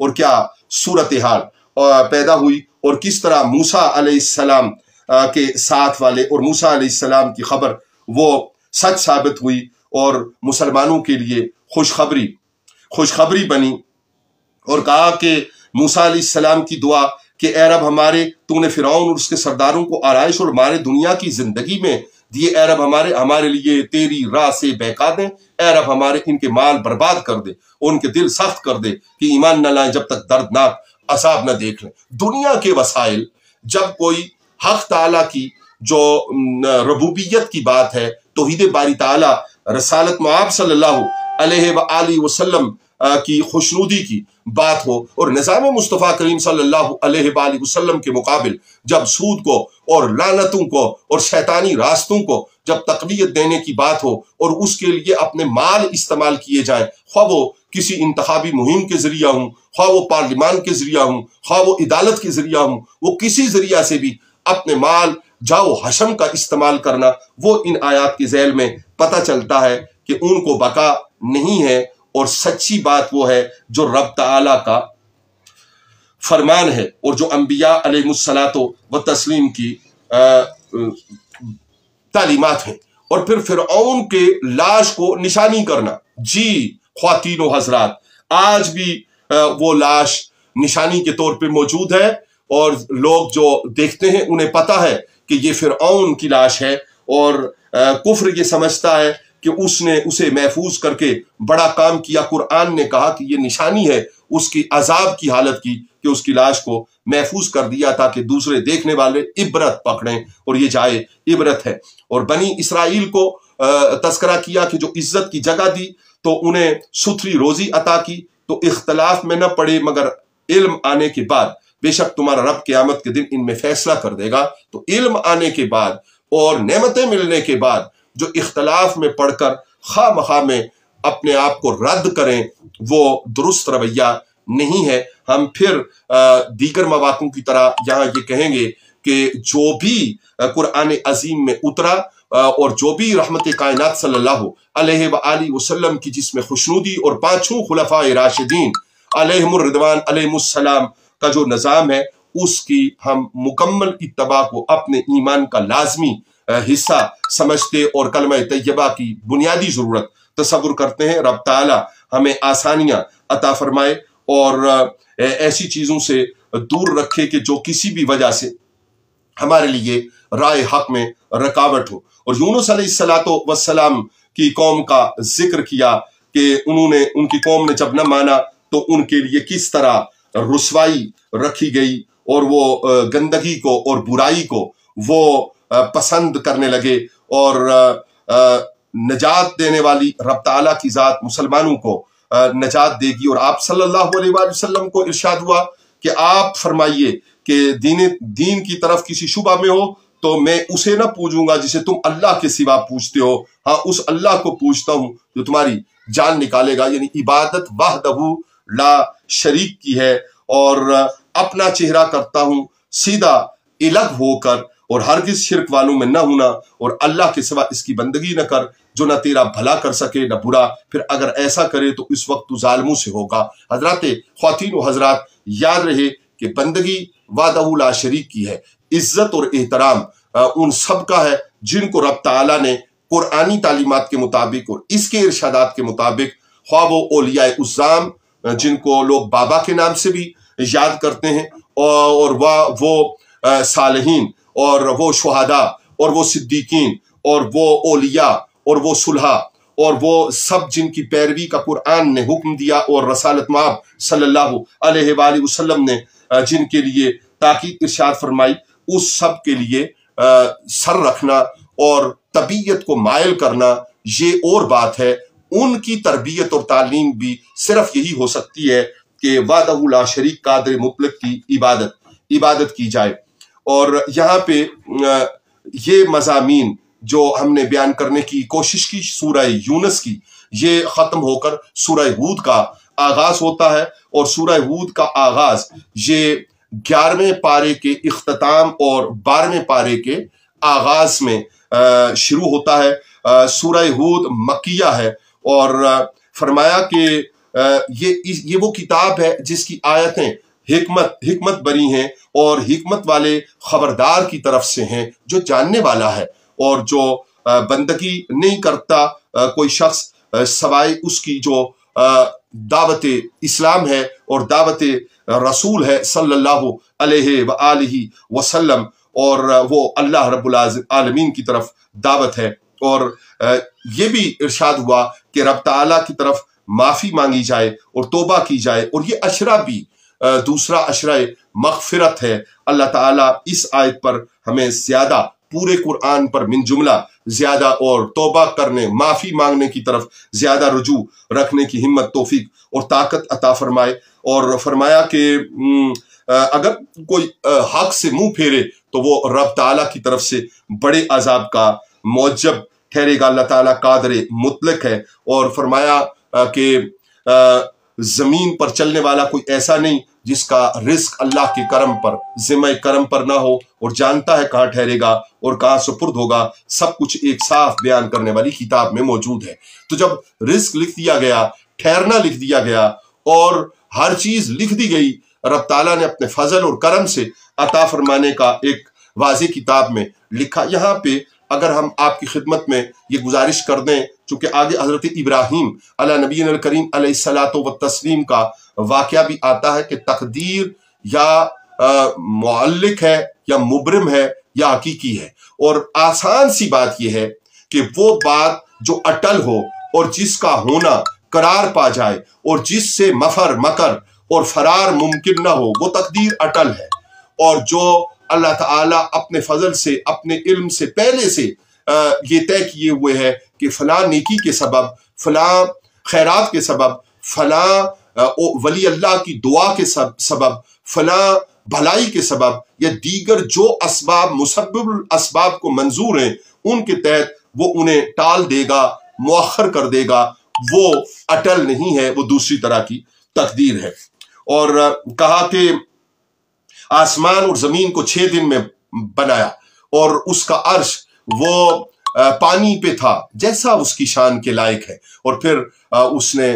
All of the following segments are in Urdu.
اور کیا صورتحال پیدا ہوئی، اور کس طرح موسیٰ علیہ السلام کے ساتھ والے اور موسیٰ علیہ السلام کی خبر وہ سچ ثابت ہوئی اور مسلمانوں کے لیے خوشخبری بنی، اور کہا کہ موسیٰ علیہ السلام کی دعا کہ اے رب تو نے فرعون اور اس کے سرداروں کو آرائش اور ہمارے دنیا کی زندگی میں دیے، اے رب ہمارے لیے تیری راہ سے بہکا دیں، اے رب ان کے مال برباد کر دے اور ان کے دل سخت کر دے کہ ایمان نہ لائیں جب تک دردناک عذاب نہ دیکھ لیں۔ دنیا کے وسائل، جب کوئی حق تعالیٰ کی جو ربوبیت کی بات ہے، توحید باری تعالیٰ، رسالت معاب صلی اللہ علیہ وآلہ وسلم کی خوشنودی کی بات ہو، اور نظام مصطفیٰ کریم صلی اللہ علیہ وآلہ وسلم کے مقابل جب سود کو اور لعنتوں کو اور شیطانی راستوں کو جب تقویت دینے کی بات ہو، اور اس کے لیے اپنے مال استعمال کیے جائیں، خواہ وہ کسی انتخابی مہم کے ذریعہ ہوں، خواہ وہ پارلیمان کے ذریعہ ہوں، خواہ وہ عدالت کے ذریعہ ہوں، وہ کسی ذریعہ سے بھی اپنے مال جاؤ حشم کا استعمال کرنا، وہ ان آیات کے ذیل میں پتہ چلتا ہے کہ ان کو بقا نہیں ہے، اور سچی بات وہ ہے جو رب تعالیٰ کا فرمان ہے اور جو انبیاء علیہ الصلاۃ والتسلیم کی تعلیمات ہیں۔ اور پھر فرعون کے لاش کو نشانی کرنا، جی خواتین و حضرات، آج بھی وہ لاش نشانی کے طور پہ موجود ہے، اور لوگ جو دیکھتے ہیں انہیں پتہ ہے کہ یہ فرعون کی لاش ہے، اور کفر یہ سمجھتا ہے کہ اس نے اسے محفوظ کر کے بڑا کام کیا۔ قرآن نے کہا کہ یہ نشانی ہے اس کی عذاب کی حالت کی کہ اس کی لاش کو محفوظ کر دیا تاکہ دوسرے دیکھنے والے عبرت پکڑیں، اور یہ جائے عبرت ہے۔ اور بنی اسرائیل کو تذکرہ کیا کہ جو عزت کی جگہ دی تو انہیں ستھری روزی عطا کی، تو اختلاف میں نہ پڑے مگر علم آنے کے بعد، بے شک تمہارا رب قیامت کے دن ان میں فیصلہ کر دے گا۔ تو علم آنے کے بعد اور نعمتیں ملنے کے بعد جو اختلاف میں پڑھ کر خواہ مخواہ میں اپنے آپ کو رد کریں، وہ درست رویہ نہیں ہے۔ ہم پھر دیگر مواقع کی طرح یہاں یہ کہیں گے کہ جو بھی قرآن عظیم میں اترا اور جو بھی رحمت کائنات صلی اللہ علیہ وآلہ وسلم کی جس میں خوشنودی اور پانچوں خلفاء راشدین علیہم الرضوان علیہم السلام کا جو نظام ہے، اس کی ہم مکمل اتباع کو اپنے ایمان کا لازمی حصہ سمجھتے اور کلمہ طیبہ کی بنیادی ضرورت تصور کرتے ہیں۔ رب تعالی ہمیں آسانیاں عطا فرمائے اور ایسی چیزوں سے دور رکھے کہ جو کسی بھی وجہ سے ہمارے لیے رائے حق میں رکاوٹ ہو۔ اور یونس علیہ السلام کی قوم کا ذکر کیا کہ ان کی قوم نے جب نہ مانا تو ان کے لیے کس طرح رسوائی رکھی گئی، اور وہ گندگی کو اور برائی کو وہ پسند کرنے لگے، اور نجات دینے والی رب تعالیٰ کی ذات مسلمانوں کو نجات دے گی۔ اور آپ صلی اللہ علیہ وآلہ وسلم کو ارشاد ہوا کہ آپ فرمائیے کہ دین کی طرف کسی شبہ میں ہو تو میں اسے نہ پوجوں گا جسے تم اللہ کے سوا پوچھتے ہو، ہاں اس اللہ کو پوچھتا ہوں جو تمہاری جان نکالے گا۔ یعنی عبادت وحدہ لا شریک کی ہے، اور اپنا چہرہ کرتا ہوں سیدھا الگ ہو کر، اور ہرگز شرک والوں میں نہ ہونا، اور اللہ کے سوا اس کی بندگی نہ کر جو نہ تیرا بھلا کر سکے نہ برا، پھر اگر ایسا کرے تو اس وقت تو ظالموں سے ہوگا۔ حضرات خواتین و حضرات، یاد رہے کہ بندگی وحدہ لا شریک کی ہے، عزت اور احترام ان سب کا ہے جن کو رب تعالیٰ نے قرآنی تعلیمات کے مطابق اور اس کے ارشادات کے مطابق، خواہ وہ اولیاء اعظام جن کو لوگ بابا کے نام سے بھی یاد کرتے ہیں، اور وہ صالحین اور وہ شہداء اور وہ صدیقین اور وہ اولیاء اور وہ صلحاء اور وہ سب جن کی پیروی کا قرآن نے حکم دیا اور رسالت مآب صلی اللہ علیہ وآلہ وسلم نے جن کے لیے تاکید ارشاد فرمائی، اس سب کے لیے سر رکھنا اور طبیعت کو مائل کرنا یہ اور بات ہے۔ ان کی تربیت اور تعلیم بھی صرف یہی ہو سکتی ہے کہ وحدہ لا شریک قادر مطلق کی عبادت کی جائے۔ اور یہاں پہ یہ مضامین جو ہم نے بیان کرنے کی کوشش کی سورہ یونس کی، یہ ختم ہو کر سورہ ہود کا آغاز ہوتا ہے، اور سورہ ہود کا آغاز یہ 11ویں پارے کے اختتام اور 12ویں پارے کے آغاز میں شروع ہوتا ہے۔ سورہ ہود مکیہ ہے، اور فرمایا کہ یہ وہ کتاب ہے جس کی آیتیں حکمت بری ہیں اور حکمت والے خبردار کی طرف سے ہیں، جو جاننے والا ہے، اور جو بندگی نہیں کرتا کوئی شخص سوائے اس کی جو دعوت اسلام ہے اور دعوت رسول ہے صلی اللہ علیہ وآلہ وسلم، اور وہ اللہ رب العالمین کی طرف دعوت ہے۔ اور یہ بھی ارشاد ہوا کہ رب تعالیٰ کی طرف معافی مانگی جائے اور توبہ کی جائے، اور یہ عشرہ بھی دوسرا عشرہ مغفرت ہے۔ اللہ تعالیٰ اس آیت پر ہمیں زیادہ، پورے قرآن پر من جملہ زیادہ، اور توبہ کرنے، معافی مانگنے کی طرف زیادہ رجوع رکھنے کی ہمت، توفیق اور طاقت عطا فرمائے۔ اور فرمایا کہ اگر کوئی حق سے منہ پھیرے تو وہ رب تعالیٰ کی طرف سے بڑے عذاب کا موجب ٹھہرے گا۔ اللہ تعالیٰ قادر مطلق ہے، اور فرمایا کہ زمین پر چلنے والا کوئی ایسا نہیں جس کا رزق اللہ کے کرم پر، ذمہ کرم پر نہ ہو، اور جانتا ہے کہاں ٹھہرے گا اور کہاں سپرد ہوگا، سب کچھ ایک صاف بیان کرنے والی کتاب میں موجود ہے۔ تو جب رزق لکھ دیا گیا، ٹھہرنا لکھ دیا گیا، اور ہر چیز لکھ دی گئی، رب تعالیٰ نے اپنے فضل اور کرم سے عطا فرمانے کا ایک واضح کتاب میں لکھا۔ یہاں پہ اگر ہم آپ کی خدمت میں یہ گزارش کر دیں، چونکہ آگے حضرت ابراہیم علی نبی الکریم علیہ الصلاۃ والتسلیم کا واقعہ بھی آتا ہے کہ تقدیر یا معلق ہے یا مبرم ہے یا حقیقی ہے، اور آسان سی بات یہ ہے کہ وہ بات جو اٹل ہو اور جس کا ہونا قرار پا جائے اور جس سے مفر، مکر اور فرار ممکن نہ ہو، وہ تقدیر اٹل ہے۔ اور جو اللہ تعالیٰ اپنے فضل سے، اپنے علم سے پہلے سے یہ طے کیے ہوئے ہے کہ فلاں نیکی کے سبب، فلاں خیرات کے سبب، فلاں ولی اللہ کی دعا کے سبب، فلاں بھلائی کے سبب، یا دیگر جو اسباب مسبب الاسباب کو منظور ہیں، ان کے تحت وہ انہیں ٹال دے گا، مؤخر کر دے گا، وہ اٹل نہیں ہے، وہ دوسری طرح کی تقدیر ہے۔ اور کہا کہ آسمان اور زمین کو 6 دن میں بنایا، اور اس کا عرش وہ پانی پہ تھا جیسا اس کی شان کے لائق ہے، اور پھر اس نے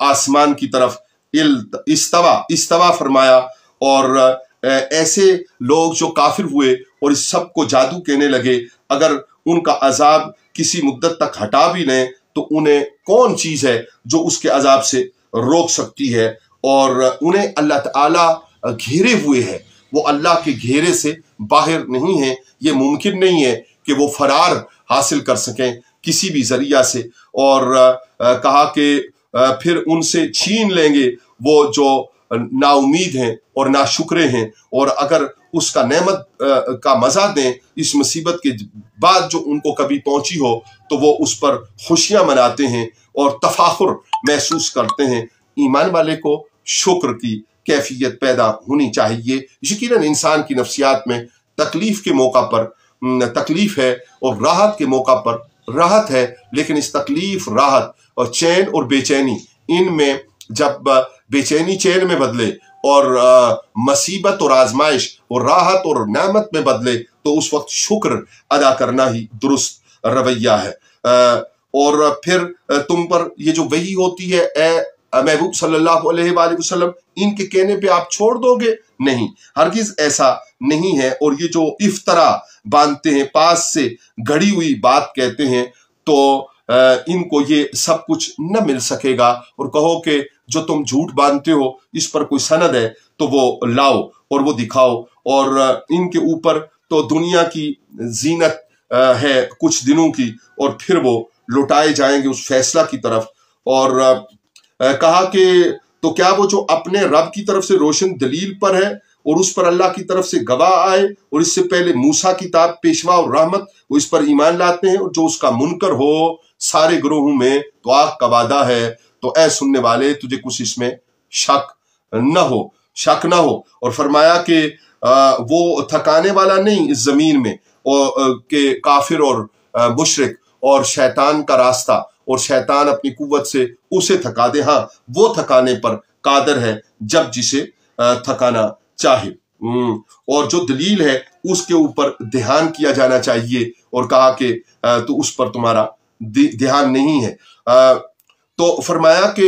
آسمان کی طرف استوا فرمایا۔ اور ایسے لوگ جو کافر ہوئے اور اس سب کو جادو کہنے لگے، اگر ان کا عذاب کسی مدت تک ہٹا بھی لیں تو انہیں کون چیز ہے جو اس کے عذاب سے روک سکتی ہے؟ اور انہیں اللہ تعالیٰ گھیرے ہوئے ہے، وہ اللہ کے گھیرے سے باہر نہیں ہیں، یہ ممکن نہیں ہے کہ وہ فرار حاصل کر سکیں کسی بھی ذریعہ سے۔ اور کہا کہ پھر ان سے چھین لیں گے وہ جو نا امید ہیں اور نا شکرے ہیں، اور اگر اس کا نعمت کا مزہ دیں اس مصیبت کے بعد جو ان کو کبھی پہنچی ہو، تو وہ اس پر خوشیاں مناتے ہیں اور تفاخر محسوس کرتے ہیں۔ ایمان والے کو شکر کی کیفیت پیدا ہونی چاہیے۔ یقیناً انسان کی نفسیات میں تکلیف کے موقع پر تکلیف ہے اور راحت کے موقع پر راحت ہے، لیکن اس تکلیف، راحت اور چین اور بے چینی، ان میں جب بے چینی چین میں بدلے اور مصیبت اور آزمائش اور راحت اور نعمت میں بدلے، تو اس وقت شکر ادا کرنا ہی درست رویہ ہے۔ اور پھر تم پر یہ جو وحی ہوتی ہے اے محبوب صلی اللہ علیہ وآلہ وسلم، ان کے کہنے پہ آپ چھوڑ دو گے؟ نہیں، ہرگز ایسا نہیں ہے۔ اور یہ جو افطرا باندھتے ہیں، پاس سے گھڑی ہوئی بات کہتے ہیں، تو ان کو یہ سب کچھ نہ مل سکے گا۔ اور کہو کہ جو تم جھوٹ باندھتے ہو اس پر کوئی سند ہے تو وہ لاؤ اور وہ دکھاؤ۔ اور ان کے اوپر تو دنیا کی زینت ہے کچھ دنوں کی، اور پھر وہ لوٹائے جائیں گے اس فیصلہ کی طرف۔ اور کہا کہ تو کیا وہ جو اپنے رب کی طرف سے روشن دلیل پر ہے اور اس پر اللہ کی طرف سے گواہ آئے، اور اس سے پہلے موسیٰ کتاب، پیشوا اور رحمت، وہ اس پر ایمان لاتے ہیں، اور جو اس کا منکر ہو سارے گروہوں میں تو آگ کا وعدہ ہے۔ تو اے سننے والے، تجھے کچھ اس میں شک نہ ہو۔ اور فرمایا کہ وہ تھکانے والا نہیں اس زمین میں، کہ کافر اور مشرک اور شیطان کا راستہ اور شیطان اپنی قوت سے اسے تھکا دے، ہاں وہ تھکانے پر قادر ہے جب جسے تھکانا چاہے۔ اور جو دلیل ہے اس کے اوپر دھیان کیا جانا چاہیے، اور کہا کہ تو اس پر تمہارا دھیان نہیں ہے۔ تو فرمایا کہ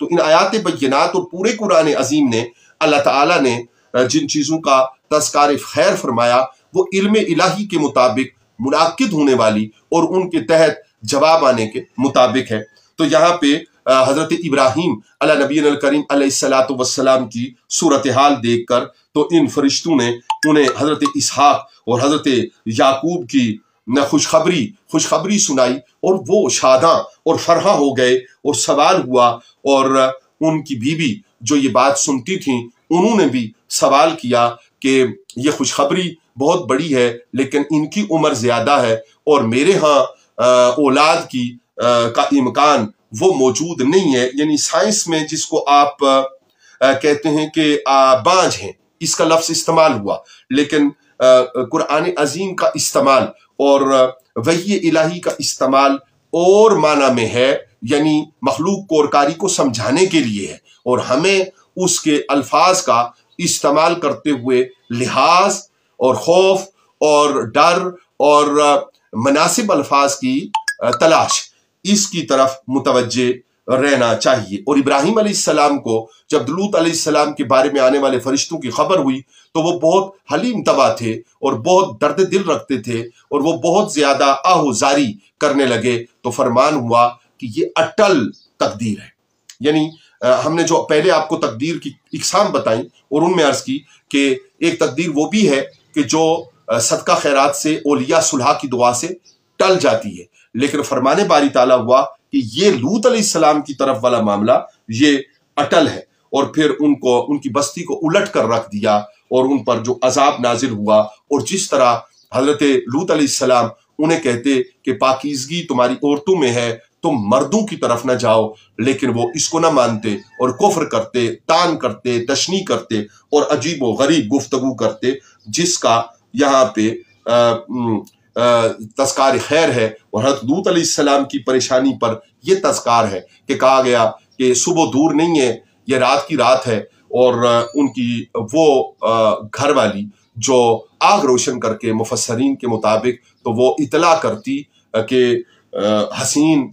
تو ان آیات بینات اور پورے قرآن عظیم نے اللہ تعالیٰ نے جن چیزوں کا تذکار خیر فرمایا وہ علم الہی کے مطابق منعقد ہونے والی اور ان کے تحت جواب آنے کے مطابق ہے۔ تو یہاں پہ حضرت ابراہیم علی نبی الکریم علیہ الصلوۃ والسلام کی صورتحال دیکھ کر تو ان فرشتوں نے انہیں حضرت اسحاق اور حضرت یعقوب کی خوشخبری سنائی اور وہ شاداں اور فرحاں ہو گئے، اور سوال ہوا، اور ان کی بیوی جو یہ بات سنتی تھیں انہوں نے بھی سوال کیا کہ یہ خوشخبری بہت بڑی ہے لیکن ان کی عمر زیادہ ہے اور میرے ہاں اولاد کا امکان وہ موجود نہیں ہے، یعنی سائنس میں جس کو آپ کہتے ہیں کہ بانجھ ہیں، اس کا لفظ استعمال ہوا، لیکن قرآن عظیم کا استعمال اور وحی الہی کا استعمال اور معنی میں ہے، یعنی مخلوق کو اور کاری کو سمجھانے کے لیے ہے، اور ہمیں اس کے الفاظ کا استعمال کرتے ہوئے لحاظ اور خوف اور ڈر اور مناسب الفاظ کی تلاش اس کی طرف متوجہ رہنا چاہیے۔ اور ابراہیم علیہ السلام کو جب لوط علیہ السلام کے بارے میں آنے والے فرشتوں کی خبر ہوئی تو وہ بہت حلیم طبع تھے اور بہت درد دل رکھتے تھے اور وہ بہت زیادہ آہوزاری کرنے لگے، تو فرمان ہوا کہ یہ اٹل تقدیر ہے۔ یعنی ہم نے جو پہلے آپ کو تقدیر کی اقسام بتائیں اور ان میں عرض کی کہ ایک تقدیر وہ بھی ہے کہ جو صدقہ خیرات سے، اولیاء صلحاء کی دعا سے ٹل جاتی ہے، لیکن فرمان باری تعالیٰ ہوا کہ یہ لوط علیہ السلام کی طرف والا معاملہ یہ اٹل ہے، اور پھر ان کی بستی کو الٹ کر رکھ دیا اور ان پر جو عذاب نازل ہوا، اور جس طرح حضرت لوط علیہ السلام انہیں کہتے کہ پاکیزگی تمہاری عورتوں میں ہے، تم مردوں کی طرف نہ جاؤ، لیکن وہ اس کو نہ مانتے اور کفر کرتے، تان کرتے، تشنیع کرتے اور عجیب و غریب گفتگو کرتے، جس کا یہاں پہ تذکار خیر ہے۔ اور حضرت لوط علیہ السلام کی پریشانی پر یہ تذکار ہے کہ کہا گیا کہ صبح دور نہیں ہے، یہ رات کی رات ہے، اور ان کی وہ گھر والی جو آگ روشن کر کے مفسرین کے مطابق تو وہ اطلاع کرتی کہ حسین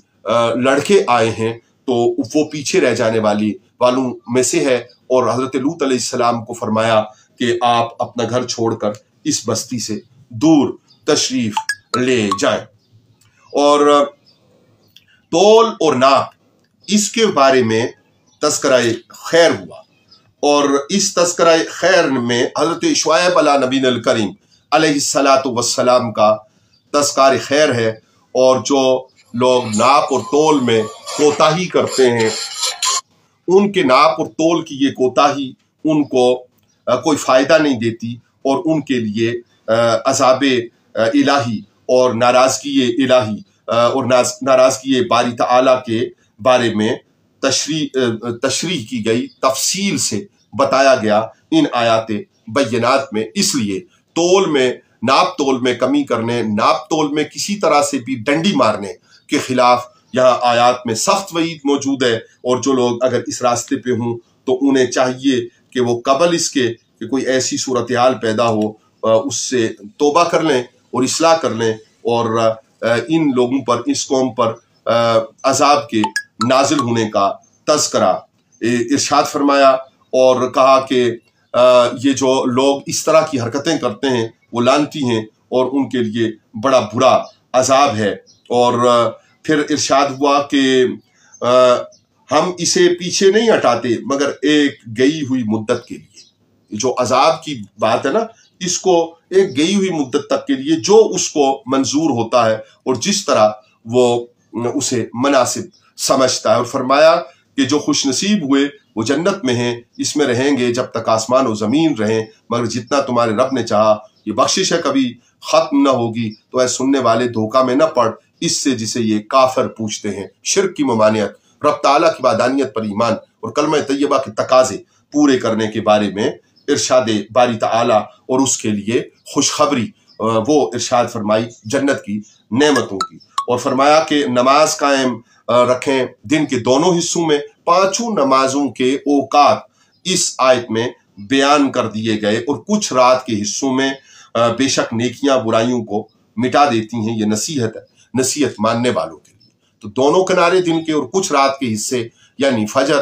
لڑکے آئے ہیں، تو وہ پیچھے رہ جانے والوں میں سے ہے، اور حضرت لوط علیہ السلام کو فرمایا کہ آپ اپنا گھر چھوڑ کر اس بستی سے دور تشریف لے جائیں۔ اور تول اور ناپ اس کے بارے میں تذکرہ خیر ہوا، اور اس تذکرہ خیر میں حضرت شعیب علیہ نبی الکریم علیہ الصلوۃ والسلام کا تذکار خیر ہے، اور جو لوگ ناپ اور تول میں کوتاہی کرتے ہیں ان کے ناپ اور تول کی یہ کوتاہی ان کو کوئی فائدہ نہیں دیتی، اور ان کے لیے عذاب الہی اور ناراضگی الہی اور ناراضگی باری تعالیٰ کے بارے میں تشریح کی گئی، تفصیل سے بتایا گیا ان آیات بینات میں۔ اس لیے ناپ تول میں کمی کرنے، ناپ تول میں کسی طرح سے بھی ڈنڈی مارنے کے خلاف یہاں آیات میں سخت وعید موجود ہے، اور جو لوگ اگر اس راستے پہ ہوں تو انہیں چاہیے کہ وہ قبل اس کے کہ کوئی ایسی صورتحال پیدا ہو اس سے توبہ کر لیں اور اصلاح کر لیں، اور ان لوگوں پر، اس قوم پر عذاب کے نازل ہونے کا تذکرہ ارشاد فرمایا، اور کہا کہ یہ جو لوگ اس طرح کی حرکتیں کرتے ہیں وہ لعنتی ہیں اور ان کے لیے بڑا برا عذاب ہے۔ اور پھر ارشاد ہوا کہ ہم اسے پیچھے نہیں ہٹاتے مگر ایک گئی ہوئی مدت کے لیے۔ جو عذاب کی بات ہے نا، اس کو ایک گئی ہوئی مدت تک کے لیے جو اس کو منظور ہوتا ہے اور جس طرح وہ اسے مناسب سمجھتا ہے۔ اور فرمایا کہ جو خوش نصیب ہوئے وہ جنت میں ہیں، اس میں رہیں گے جب تک آسمان و زمین رہیں، مگر جتنا تمہارے رب نے چاہا یہ بخشش ہے کبھی ختم نہ ہوگی، تو اے سننے والے دھوکہ میں نہ پڑ اس سے جسے یہ کافر پوچھتے ہیں۔ شرک کی ممانعت، رب تعالیٰ کی وحدانیت پر ایمان اور کلمہ طیبہ کے تقاضے پورے کرنے کے بارے میں ارشاد باری تعالیٰ اور اس کے لیے خوشخبری وہ ارشاد فرمائی جنت کی نعمتوں کی۔ اور فرمایا کہ نماز قائم رکھیں دن کے دونوں حصوں میں، پانچوں نمازوں کے اوقات اس آیت میں بیان کر دیے گئے، اور کچھ رات کے حصوں میں بے شک نیکیاں برائیوں کو مٹا دیتی ہیں، یہ نصیحت ہے نصیحت ماننے والوں کے لیے۔ تو دونوں کنارے دن کے اور کچھ رات کے حصے یعنی فجر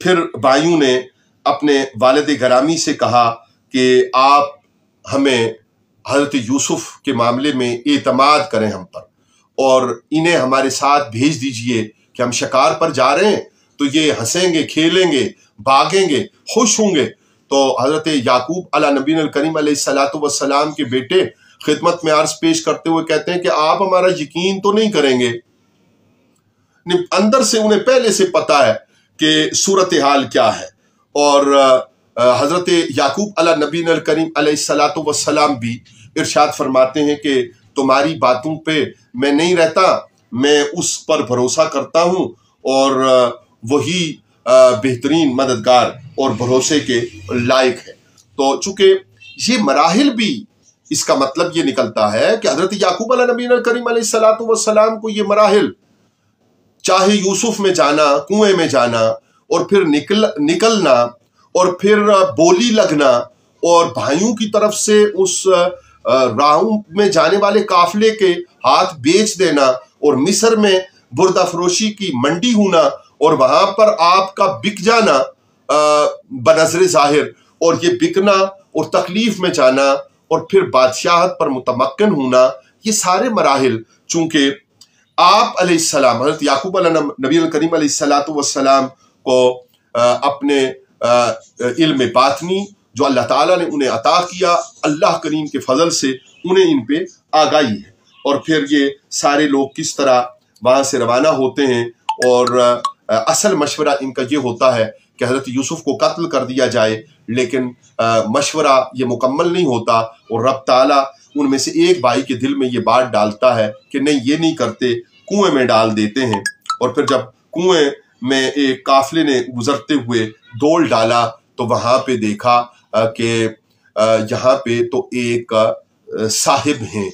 پھر بھائیوں نے اپنے والد گرامی سے کہا کہ آپ ہمیں حضرت یوسف کے معاملے میں اعتماد کریں ہم پر، اور انہیں ہمارے ساتھ بھیج دیجئے کہ ہم شکار پر جا رہے ہیں، تو یہ ہنسیں گے، کھیلیں گے، بھاگیں گے، خوش ہوں گے۔ تو حضرت یعقوب علی نبینا الکریم علیہ السلام کے بیٹے خدمت میں عرض پیش کرتے ہوئے کہتے ہیں کہ آپ ہمارا یقین تو نہیں کریں گے۔ اندر سے انہیں پہلے سے پتا ہے کہ صورتحال کیا ہے، اور حضرت یعقوب علی نبینا الکریم علیہ السلام بھی ارشاد فرماتے ہیں کہ تمہاری باتوں پہ میں نہیں رہتا، میں اس پر بھروسہ کرتا ہوں، اور وہی بہترین مددگار اور بھروسے کے لائق ہے۔ تو چونکہ یہ مراحل بھی، اس کا مطلب یہ نکلتا ہے کہ حضرت یعقوب علی نبینا الکریم علیہ السلام کو یہ مراحل، چاہے یوسف میں جانا، کنویں میں جانا، اور پھر نکلنا، اور پھر بولی لگنا، اور بھائیوں کی طرف سے اس راہوں میں جانے والے قافلے کے ہاتھ بیچ دینا، اور مصر میں بردہ فروشی کی منڈی ہونا، اور وہاں پر آپ کا بک جانا بنظر ظاہر، اور یہ بکنا اور تکلیف میں جانا، اور پھر بادشاہت پر متمکن ہونا، یہ سارے مراحل چونکہ آپ علیہ السلام، حضرت یعقوب علیہ نبی الکریم علیہ السلام کو اپنے علم باطنی جو اللہ تعالیٰ نے انہیں عطا کیا، اللہ کریم کے فضل سے انہیں ان پہ آگاہی ہے۔ اور پھر یہ سارے لوگ کس طرح وہاں سے روانہ ہوتے ہیں، اور اصل مشورہ ان کا یہ ہوتا ہے کہ حضرت یوسف کو قتل کر دیا جائے، لیکن مشورہ یہ مکمل نہیں ہوتا، اور رب تعالیٰ ان میں سے ایک بھائی کے دل میں یہ بات ڈالتا ہے کہ نہیں، یہ نہیں کرتے، کنویں میں ڈال دیتے ہیں۔ اور پھر جب کنویں میں ایک قافلے نے گزرتے ہوئے ڈول ڈالا، تو وہاں پہ دیکھا کہ یہاں پہ تو ایک صاحب ہیں۔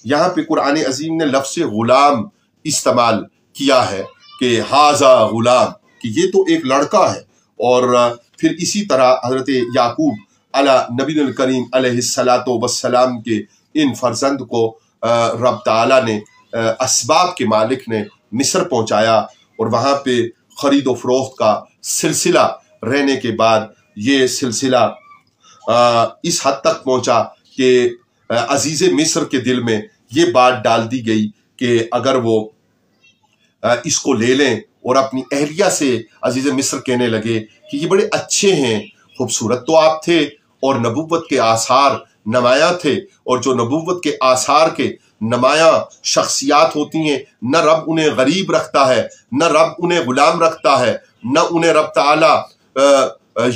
یہاں پہ قرآن عظیم نے لفظ غلام استعمال کیا ہے کہ ہاذا غلام، کہ یہ تو ایک لڑکا ہے۔ اور پھر اسی طرح حضرت یعقوب علی نبی الکریم علیہ السلام کے ان فرزند کو رب تعالیٰ نے اسباب کے مالک نے مصر پہنچایا، اور وہاں پہ خرید و فروخت کا سلسلہ رہنے کے بعد یہ سلسلہ اس حد تک پہنچا کہ عزیز مصر کے دل میں یہ بات ڈال دی گئی کہ اگر وہ اس کو لے لیں، اور اپنی اہلیہ سے عزیز مصر کہنے لگے کہ یہ بڑے اچھے ہیں، خوبصورت تو آپ تھے، اور نبوت کے آثار نمایاں تھے، اور جو نبوت کے آثار کے نمایاں شخصیات ہوتی ہیں، نہ رب انہیں غریب رکھتا ہے، نہ رب انہیں غلام رکھتا ہے، نہ انہیں رب تعالیٰ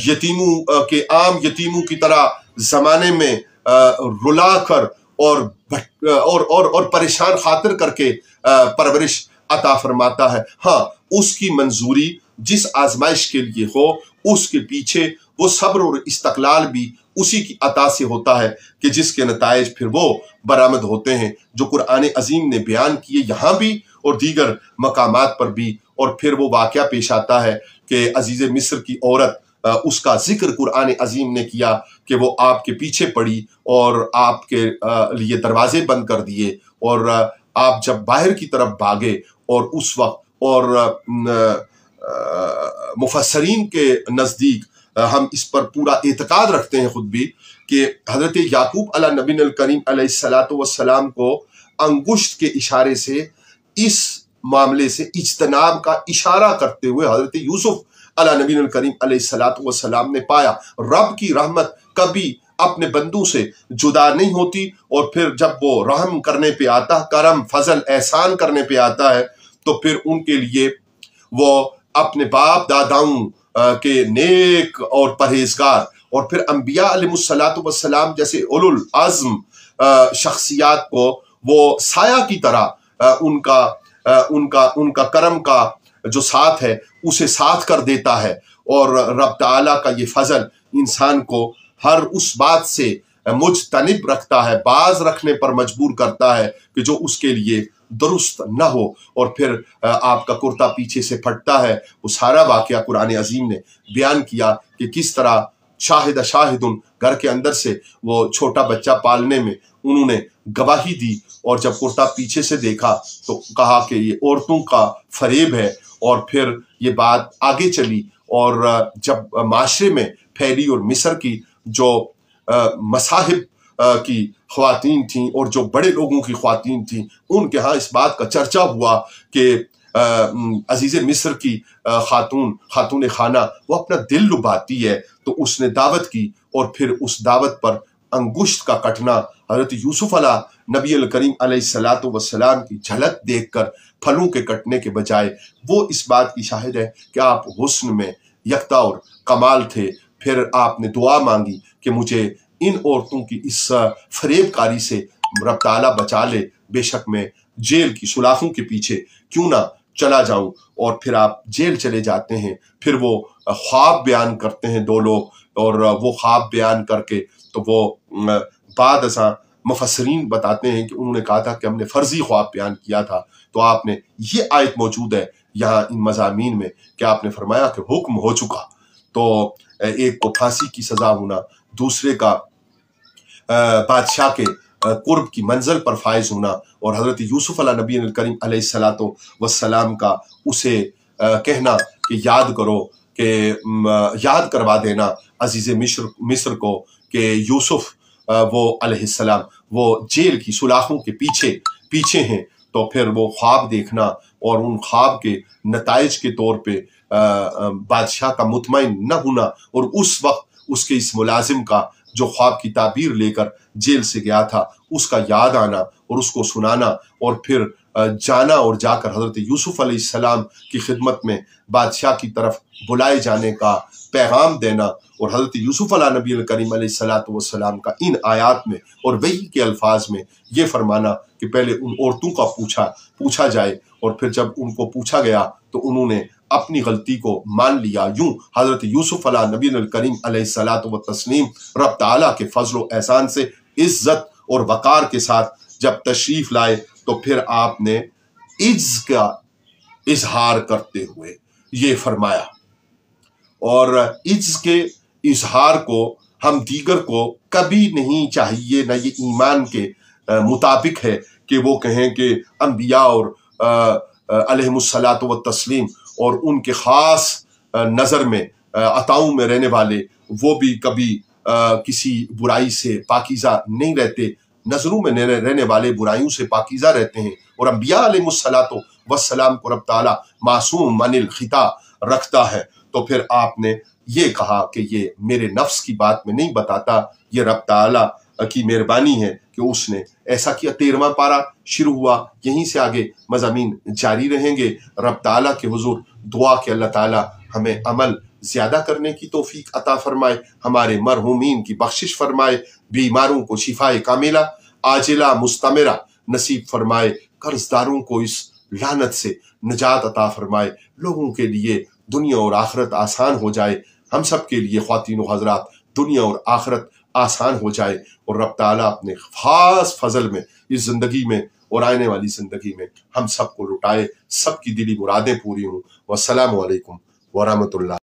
یتیموں کے عام یتیموں کی طرح زمانے میں رلا کر اور پریشان خاطر کر کے پرورش عطا فرماتا ہے۔ ہاں، اس کی منظوری جس آزمائش کے لیے ہو، اس کے پیچھے وہ صبر اور استقلال بھی اسی کی عطا سے ہوتا ہے کہ جس کے نتائج پھر وہ برآمد ہوتے ہیں، جو قرآن عظیم نے بیان کیے یہاں بھی اور دیگر مقامات پر بھی۔ اور پھر وہ واقعہ پیش آتا ہے کہ عزیز مصر کی عورت، اس کا ذکر قرآن عظیم نے کیا کہ وہ آپ کے پیچھے پڑی اور آپ کے لیے دروازے بند کر دیے، اور آپ جب باہر کی طرف بھاگے، اور اس وقت، اور مفسرین کے نزدیک ہم اس پر پورا اعتقاد رکھتے ہیں خود بھی کہ حضرت یعقوب علی نبی الکریم علیہ السلام کو انگشت کے اشارے سے اس معاملے سے اجتناب کا اشارہ کرتے ہوئے حضرت یوسف علی نبی الکریم علیہ السلام نے پایا۔ رب کی رحمت کبھی اپنے بندوں سے جدا نہیں ہوتی، اور پھر جب وہ رحم کرنے پہ آتا، کرم، فضل، احسان کرنے پہ آتا ہے، تو پھر ان کے لیے وہ اپنے باپ داداؤں کے نیک اور پرہیزگار، اور پھر انبیاء علیہ السلام جیسے اولو العزم شخصیات کو وہ سایہ کی طرح ان کا کرم کا جو ساتھ ہے اسے ساتھ کر دیتا ہے۔ اور رب تعالیٰ کا یہ فضل انسان کو ہر اس بات سے مجتنب رکھتا ہے، باز رکھنے پر مجبور کرتا ہے کہ جو اس کے لیے درست نہ ہو، اور پھر آپ کا کرتا پیچھے سے پھٹتا ہے۔ وہ سارا واقعہ قرآن عظیم نے بیان کیا کہ کس طرح شاہدن گھر کے اندر سے وہ چھوٹا بچہ پالنے میں انہوں نے گواہی دی، اور جب کرتا پیچھے سے دیکھا تو کہا کہ یہ عورتوں کا فریب ہے، اور پھر یہ بات آگے چلی، اور جب معاشرے میں پھیلی اور مصر کی جو مصاحب کی خواتین تھیں اور جو بڑے لوگوں کی خواتین تھیں، ان کے ہاں اس بات کا چرچا ہوا کہ عزیز مصر کی خاتون خانہ وہ اپنا دل لبھاتی ہے، تو اس نے دعوت کی، اور پھر اس دعوت پر انگشت کا کٹنا حضرت یوسف علیہ نبی الکریم علیہ السلام کی جھلک دیکھ کر پھلوں کے کٹنے کے بجائے وہ اس بات کی شاہد ہے کہ آپ حسن میں یکتا اور کمال تھے۔ پھر آپ نے دعا مانگی کہ مجھے ان عورتوں کی اس فریب کاری سے رب تعالیٰ بچا لے، بے شک میں جیل کی سلاخوں کے پیچھے کیوں نہ چلا جاؤں۔ اور پھر آپ جیل چلے جاتے ہیں۔ پھر وہ خواب بیان کرتے ہیں دو لوگ، اور وہ خواب بیان کر کے تو وہ بعد ازاں مفسرین بتاتے ہیں کہ انہوں نے کہا تھا کہ ہم نے فرضی خواب بیان کیا تھا، تو آپ نے یہ آیت موجود ہے یہاں ان مضامین میں کہ آپ نے فرمایا کہ حکم ہو چکا، تو ایک کو پھانسی کی سزا ہونا، دوسرے کا بادشاہ کے قرب کی منزل پر فائز ہونا، اور حضرت یوسف علیہ نبی الکریم علیہ السلام کا اسے کہنا کہ یاد کرو، کہ یاد کروا دینا عزیز مصر کو کہ یوسف وہ علیہ السلام وہ جیل کی سلاخوں کے پیچھے ہیں۔ تو پھر وہ خواب دیکھنا اور ان خواب کے نتائج کے طور پہ بادشاہ کا مطمئن نہ ہونا، اور اس وقت اس کے اس ملازم کا جو خواب کی تعبیر لے کر جیل سے گیا تھا اس کا یاد آنا اور اس کو سنانا، اور پھر جانا اور جا کر حضرت یوسف علیہ السلام کی خدمت میں بادشاہ کی طرف بلائے جانے کا پیغام دینا، اور حضرت یوسف علیہ نبی الکریم علیہ السلام کا ان آیات میں اور وحی کے الفاظ میں یہ فرمانا کہ پہلے ان عورتوں کا پوچھا جائے، اور پھر جب ان کو پوچھا گیا تو انہوں نے اپنی غلطی کو مان لیا۔ یوں حضرت یوسف علیہ نبی الکریم علیہ السلام رب تعالیٰ کے فضل و احسان سے عزت اور وقار کے ساتھ جب تشریف لائے تو پھر آپ نے عجز کا اظہار کرتے ہوئے یہ فرمایا، اور عجز کے اظہار کو ہم دیگر کو کبھی نہیں چاہیے، نہ یہ ایمان کے مطابق ہے کہ وہ کہیں کہ انبیاء اور علیہم الصلاۃ والتسلیم اور ان کے خاص نظر میں عطاؤں میں رہنے والے وہ بھی کبھی کسی برائی سے پاکیزہ نہیں رہتے، نظروں میں رہنے والے برائیوں سے پاکیزہ رہتے ہیں، اور انبیاء علیہم الصلاۃ والسلام کو رب تعالیٰ معصوم عن الخطا رکھتا ہے۔ تو پھر آپ نے یہ کہا کہ یہ میرے نفس کی بات میں نہیں بتاتا، یہ رب تعالیٰ کی مہربانی ہے کہ اس نے ایسا کیا۔ 13واں پارہ شروع ہوا، یہیں سے آگے مضامین جاری رہیں گے۔ رب تعالیٰ کے حضور دعا کہ اللہ تعالیٰ ہمیں عمل زیادہ کرنے کی توفیق عطا فرمائے، ہمارے مرحومین کی بخشش فرمائے، بیماروں کو شفائے کاملہ عاجلہ مستمرہ نصیب فرمائے، قرض داروں کو اس لعنت سے نجات عطا فرمائے، لوگوں کے لیے دنیا اور آخرت آسان ہو جائے، ہم سب کے لیے خواتین و حضرات دنیا اور آخرت آسان ہو جائے، اور رب تعالیٰ اپنے خاص فضل میں اس زندگی میں اور آنے والی زندگی میں ہم سب کو لٹائے، سب کی دلی مرادیں پوری ہوں۔ والسلام علیکم ورحمۃ اللہ۔